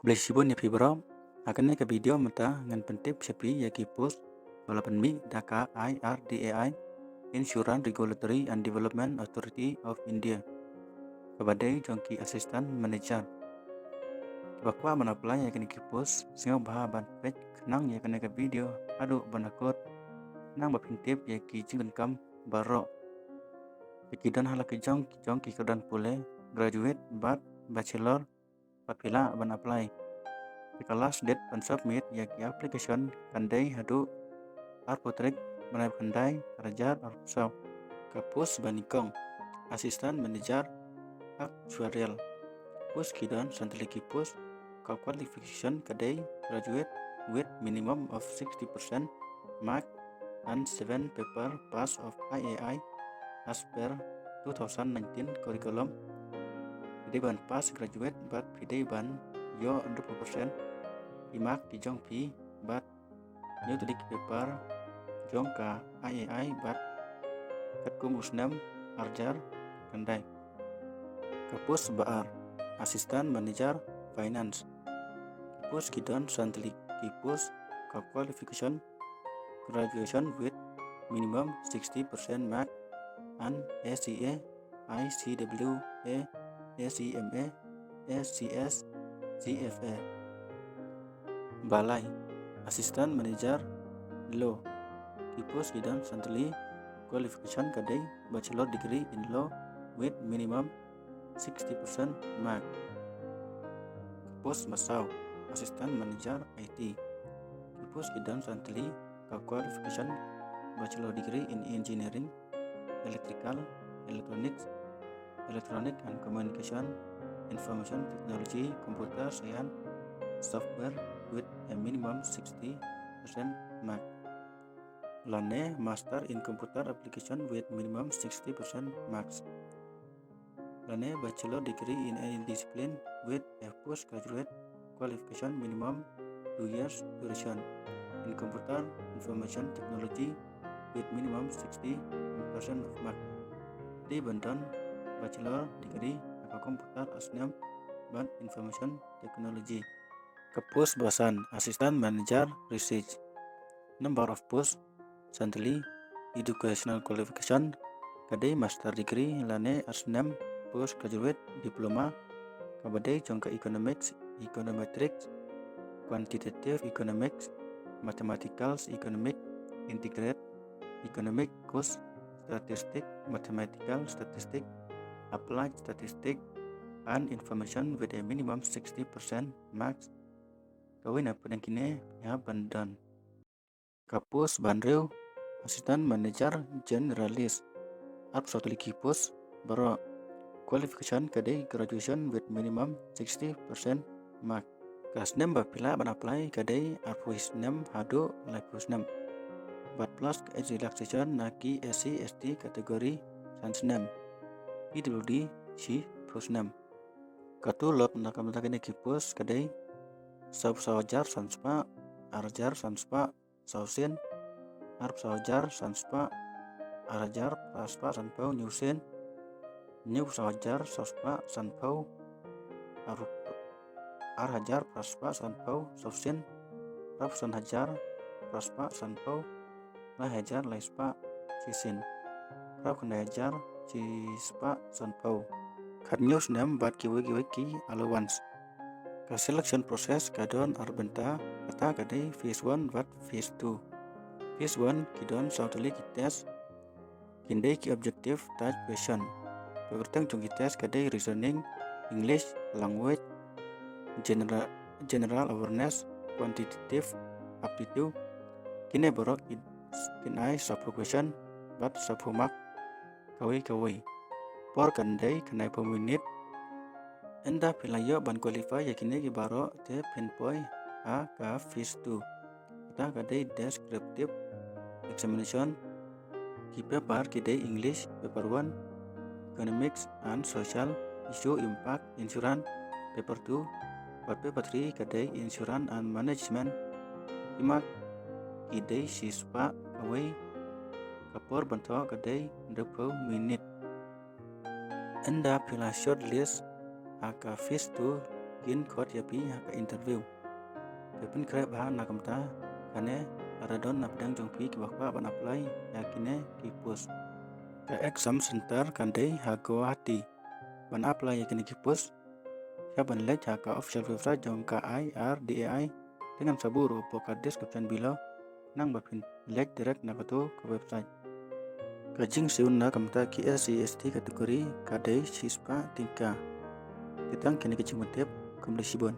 Blesibun ya fibro, akan ke video mata ngan pentip sepi ya kipus walaupun mi daka IRDAI Insurance Regulatory and Development Authority of India kabadai jongki assistant manager bakwa apply ya kini kipus singaw baha ban page kenang ya kena ke video adu banakot nang bapintip ya ki jingan kam baro kidan halak jongki kedan pule graduate bat bachelor papila ban apply Jika last date pen submit yaki application kandai hadu arputrik menai kandai rajar arpusau kapus banikong asisten manager actuarial pus kidan santeliki pus qualification kadai graduate with minimum of 60% mark and 7 paper pass of IAI as per 2019 curriculum pidai ban pass graduate but pidai ban yo 100% imak di jong pi bat nyu tudik paper jong ka IAI bat katkum usnam arjar kandai kapus baar asisten manager finance kipus kidon santlik kipus ka qualification graduation with minimum 60% mark and ACA ICWA ACMA ACS CFA Balai Assistant Manager Law Kipus Kidan Santli Qualification Kadai Bachelor Degree in Law with minimum 60% mark Kipus Masau Assistant Manager IT Kipus Kidan Santli Qualification Bachelor Degree in Engineering Electrical Electronics Electronic and Communication Information Technology Computer Science Software with a minimum 60% mark. Lane Master in Computer Application with minimum 60% marks. Lane Bachelor Degree in any discipline with a postgraduate qualification minimum 2 years duration in Computer Information Technology with minimum 60% of mark. Di Bandan Bachelor Degree atau Komputer Asnam dan Information Technology. Kapus Basan Assistant Manager Research Number of posts Santli Educational Qualification Kadai Master Degree Lane Asnam Postgraduate Diploma Kabadai Jongka Economics Econometrics Quantitative Economics Mathematicals Economic Integrate Economic Course Statistic Mathematical Statistic Applied Statistic and Information with a minimum 60% marks kawin apa yang kini ya bandan kapus banreu asisten manager generalis ap satu lagi pos baru qualification kadai graduation with minimum 60% mark kasnem bapila ban apply kadai arpuis 6 hado lapus 6 bat plus age relaxation naki SC ST kategori sans 6 PWD si plus 6 katulop nakamtakane kipus kadai sawajar sanspa arjar sanspa sausin arp sawajar sanspa arjar praspa sanpau nyusin nyu sawajar saspa sanpau arhajar praspa sanpau sausin rap sanhajar praspa sanpau lahajar laispa sisin rap kandahajar cispa sanpau karnyus nem bat kiwi ki allowance Ka selection process kadon arbenta kata kadai phase 1 bat phase 2 phase 1 kidon sautali ki test kindai ki objective type question pegertang chung ki test kadai reasoning English language general awareness quantitative aptitude kine borok kinai sapu question bat sapu mark kawai por kandai kanai peminit Enda pilayo ban qualify yakini ki baro te pinpoy a ka phase 2 ta kadai descriptive examination ki paper kidai English paper 1 economics and social issue impact insurance paper 2 bat paper 3 kadai insurance and management imak kidai sispa kawai kapor banto kadai 20 minit Enda pila short list aka phase 2 kin khot yapi haka interview pepin kre bahan nakamta kane aradon napdang jongpi ki bakwa ban apply yakine ki post ke exam center kande hako hati ban apply yakine ki post ya ban lek haka official website jong KIRDAI dengan saburo poka description below nang bapin lek direct nakato ke website kajing siun na kamta ki SCST kategori kadai sispa tingka titang kini kecimutep kembali sibon